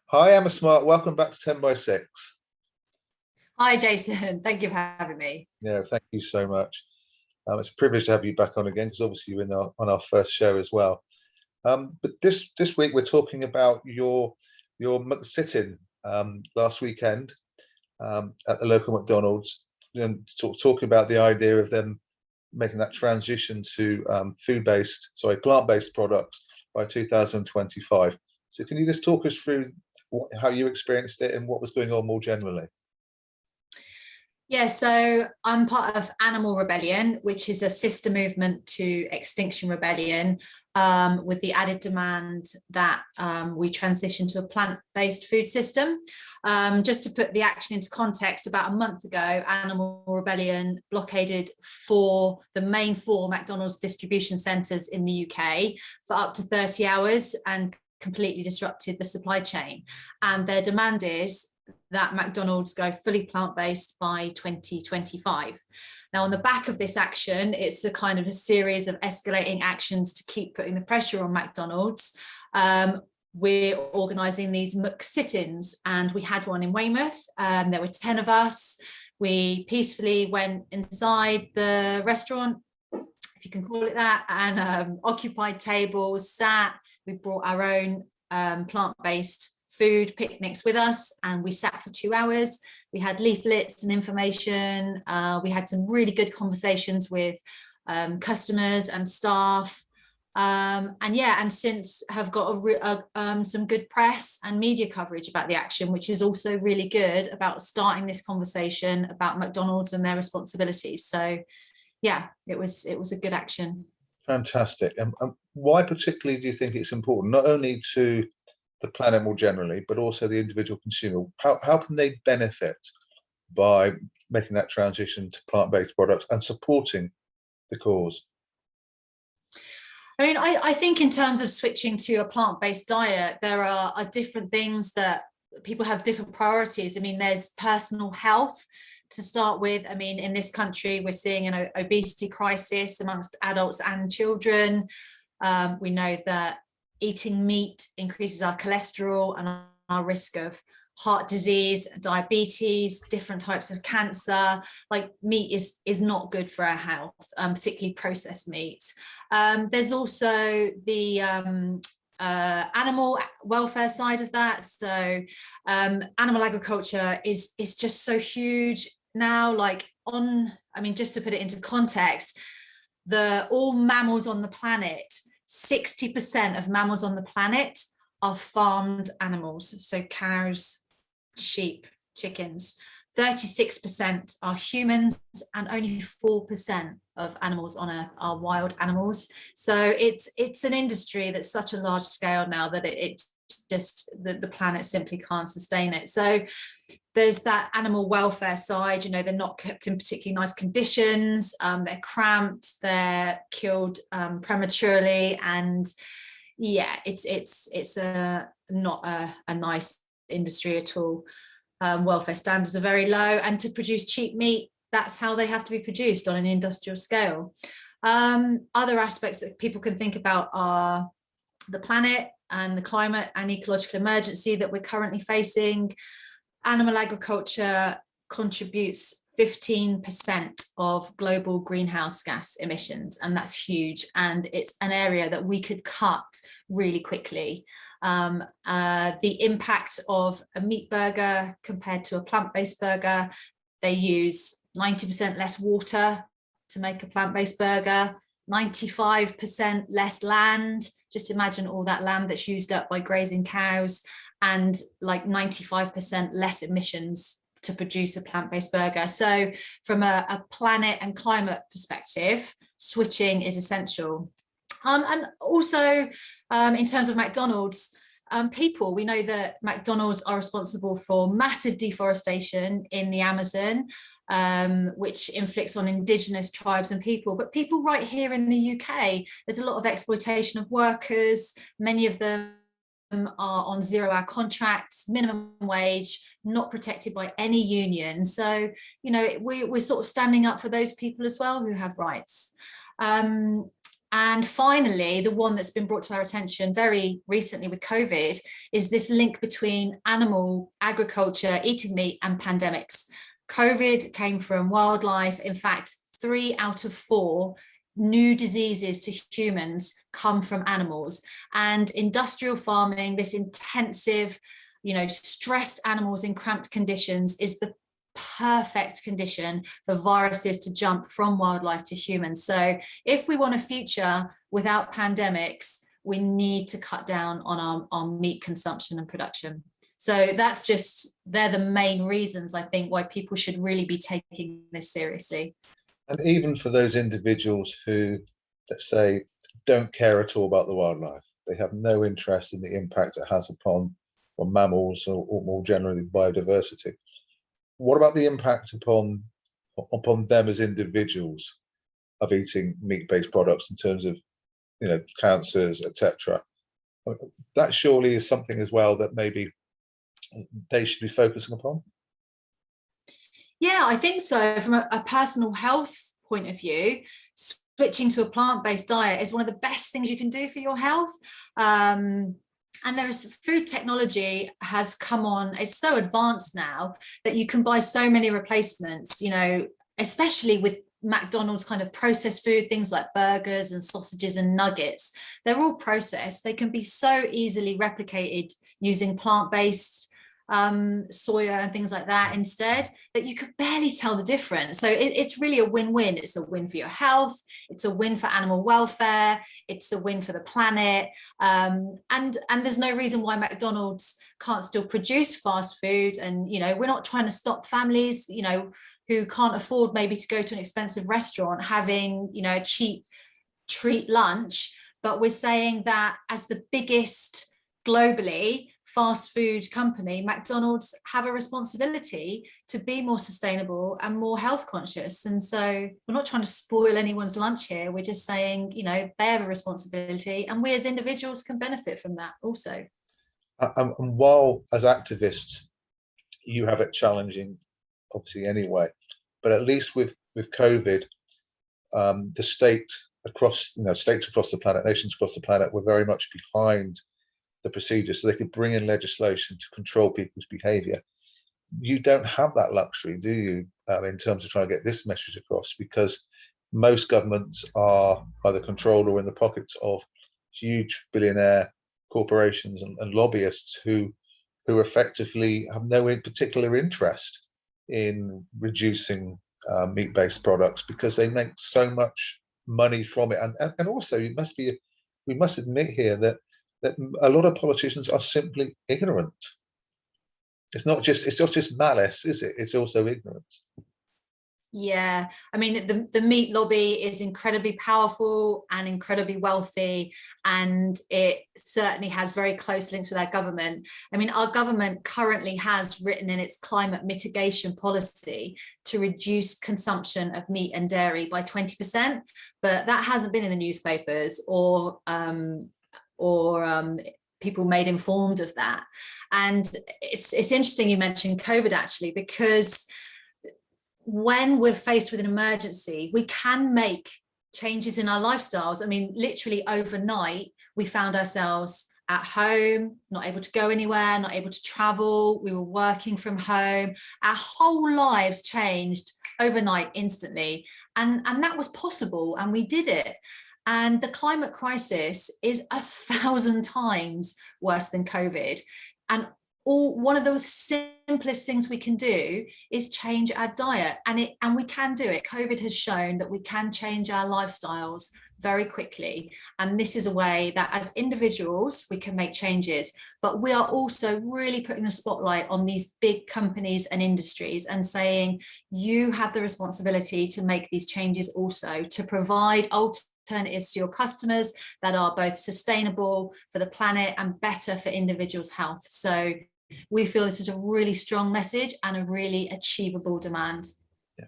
Hi, Emma Smart. Welcome back to 10 by 6. Hi, Jason. Thank you for having me. Yeah, thank you so much. It's a privilege to have you back on again because obviously you're on our first show as well. But this week we're talking about your sit-in last weekend at the local McDonald's, and talking about the idea of them making that transition to plant-based products by 2025. So can you just talk us through how you experienced it and what was going on more generally? Yeah, so I'm part of Animal Rebellion, which is a sister movement to Extinction Rebellion, with the added demand that we transition to a plant-based food system. Just to put the action into context, about a month ago, Animal Rebellion blockaded the main four McDonald's distribution centres in the UK for up to 30 hours and completely disrupted the supply chain. And their demand is that McDonald's go fully plant-based by 2025. Now, on the back of this action, it's a kind of a series of escalating actions to keep putting the pressure on McDonald's. We're organising these sit-ins, and we had one in Weymouth. There were 10 of us. We peacefully went inside the restaurant, if you can call it that, and occupied tables, sat. We brought our own plant-based food picnics with us, and we sat for 2 hours. We had leaflets and information. We had some really good conversations with customers and staff, and since have got some good press and media coverage about the action, which is also really good about starting this conversation about McDonald's and their responsibilities. So yeah, it was a good action. Fantastic. And why particularly do you think it's important, not only to the planet more generally, but also the individual consumer? How can they benefit by making that transition to plant-based products and supporting the cause? I mean, I think in terms of switching to a plant-based diet, there are different things that people have different priorities. I mean, there's personal health to start with. I mean, in this country, we're seeing an obesity crisis amongst adults and children. We know that eating meat increases our cholesterol and our risk of heart disease, diabetes, different types of cancer. Like, meat is not good for our health, particularly processed meat. There's also the animal welfare side of that. So animal agriculture is just so huge now. Just to put it into context, all mammals on the planet, 60% of mammals on the planet are farmed animals. So cows, sheep, chickens. 36% are humans, and only 4% of animals on Earth are wild animals. So it's an industry that's such a large scale now that the planet simply can't sustain it. So there's that animal welfare side. They're not kept in particularly nice conditions. They're cramped. They're killed prematurely, and yeah, it's not a nice industry at all. Welfare standards are very low, and to produce cheap meat, that's how they have to be produced on an industrial scale. Other aspects that people can think about are the planet and the climate and ecological emergency that we're currently facing. Animal agriculture contributes 15% of global greenhouse gas emissions, and that's huge. And it's an area that we could cut really quickly. The impact of a meat burger compared to a plant-based burger: they use 90% less water to make a plant-based burger, 95% less land. Just imagine all that land that's used up by grazing cows, and like 95% less emissions to produce a plant-based burger. So from a planet and climate perspective, switching is essential. And also in terms of McDonald's, we know that McDonald's are responsible for massive deforestation in the Amazon, which inflicts on indigenous tribes and people. But people right here in the UK, there's a lot of exploitation of workers. Many of them are on 0-hour contracts, minimum wage, not protected by any union. So, we're sort of standing up for those people as well who have rights. And And finally, the one that's been brought to our attention very recently with COVID is this link between animal agriculture, eating meat, and pandemics. COVID came from wildlife. In fact, 3 out of 4 new diseases to humans come from animals. And industrial farming, this intensive, stressed animals in cramped conditions, is the perfect condition for viruses to jump from wildlife to humans. So if we want a future without pandemics, we need to cut down on our meat consumption and production. So they're the main reasons, I think, why people should really be taking this seriously. And even for those individuals who, let's say, don't care at all about the wildlife, they have no interest in the impact it has upon mammals or more generally biodiversity. What about the impact upon them as individuals of eating meat-based products in terms of, cancers, etc.? That surely is something as well that maybe they should be focusing upon. Yeah, I think so. From a personal health point of view, switching to a plant-based diet is one of the best things you can do for your health. And there's food technology has come on. It's so advanced now that you can buy so many replacements, especially with McDonald's kind of processed food, things like burgers and sausages and nuggets. They're all processed. They can be so easily replicated using plant-based soya and things like that instead, that you could barely tell the difference. So it's really a win-win. It's a win for your health, it's a win for animal welfare, it's a win for the planet, and there's no reason why McDonald's can't still produce fast food. And we're not trying to stop families who can't afford maybe to go to an expensive restaurant having a cheap treat lunch, but we're saying that as the biggest globally fast food company, McDonald's have a responsibility to be more sustainable and more health conscious. And so we're not trying to spoil anyone's lunch here. We're just saying, they have a responsibility, and we as individuals can benefit from that also. And while as activists, you have it challenging, obviously anyway, but at least with COVID, the states across the planet, nations across the planet, were very much behind the procedure, so they could bring in legislation to control people's behavior. You don't have that luxury, do you, in terms of trying to get this message across, because most governments are either controlled or in the pockets of huge billionaire corporations and lobbyists who effectively have no particular interest in reducing meat-based products, because they make so much money from it. And also, we must admit here that a lot of politicians are simply ignorant. It's not just malice, is it? It's also ignorance. Yeah, I mean, the meat lobby is incredibly powerful and incredibly wealthy, and it certainly has very close links with our government. I mean, our government currently has written in its climate mitigation policy to reduce consumption of meat and dairy by 20%, but that hasn't been in the newspapers or people made informed of that. And it's interesting you mentioned COVID, actually, because when we're faced with an emergency, we can make changes in our lifestyles. I mean, literally overnight, we found ourselves at home, not able to go anywhere, not able to travel. We were working from home. Our whole lives changed overnight, instantly. And that was possible, and we did it. And the climate crisis is 1,000 times worse than COVID. And one of the simplest things we can do is change our diet, and we can do it. COVID has shown that we can change our lifestyles very quickly, and this is a way that as individuals we can make changes, but we are also really putting the spotlight on these big companies and industries and saying, you have the responsibility to make these changes also, to provide alternatives to your customers that are both sustainable for the planet and better for individuals' health. So we feel this is a really strong message and a really achievable demand. Yeah.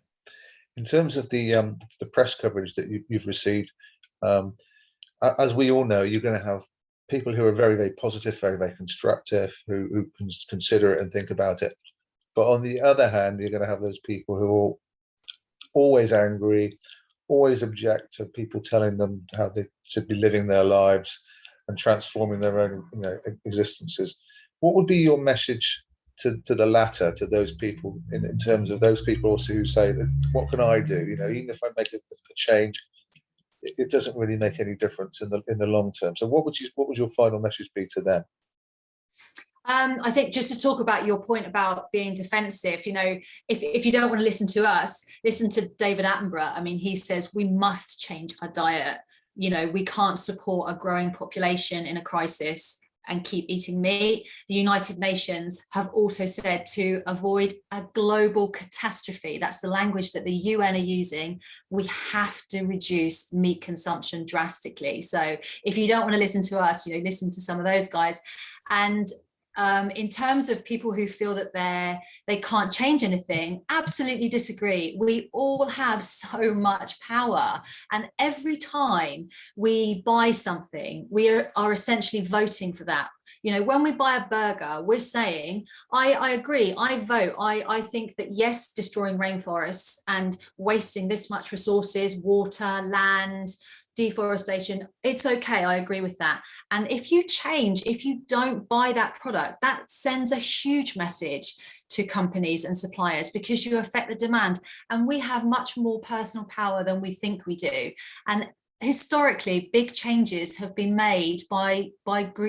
In terms of the press coverage that you've received, as we all know, you're going to have people who are very, very positive, very, very constructive, who can consider it and think about it. But on the other hand, you're going to have those people who are always angry, always object to people telling them how they should be living their lives and transforming their own, existences. What would be your message to the latter, to those people, in terms of those people also who say that, what can I do? Even if I make a change, it doesn't really make any difference in the long term. So what would your final message be to them? I think just to talk about your point about being defensive, if you don't want to listen to us, listen to David Attenborough. I mean, he says we must change our diet. We can't support a growing population in a crisis and keep eating meat. The United Nations have also said to avoid a global catastrophe. That's the language that the UN are using. We have to reduce meat consumption drastically. So if you don't want to listen to us, listen to some of those guys. And in terms of people who feel that they can't change anything, absolutely disagree. We all have so much power, and every time we buy something, we are essentially voting for that. When we buy a burger, we're saying, I agree, I vote, I think that yes, destroying rainforests and wasting this much resources, water, land, deforestation, it's okay, I agree with that. And if you don't buy that product, that sends a huge message to companies and suppliers, because you affect the demand. And we have much more personal power than we think we do. And historically, big changes have been made by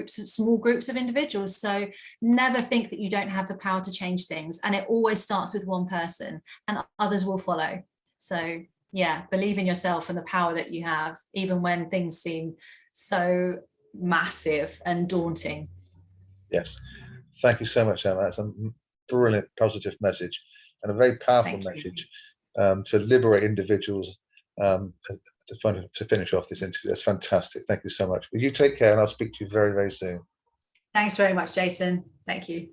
small groups of individuals. So never think that you don't have the power to change things. And it always starts with one person, and others will follow. So yeah, believe in yourself and the power that you have, even when things seem so massive and daunting. Yes, thank you so much, Emma. That's a brilliant positive message, and a very powerful message to liberate individuals. To finish off this interview, that's fantastic. Thank you so much. Will you take care, and I'll speak to you very, very soon. Thanks very much, Jason. Thank you.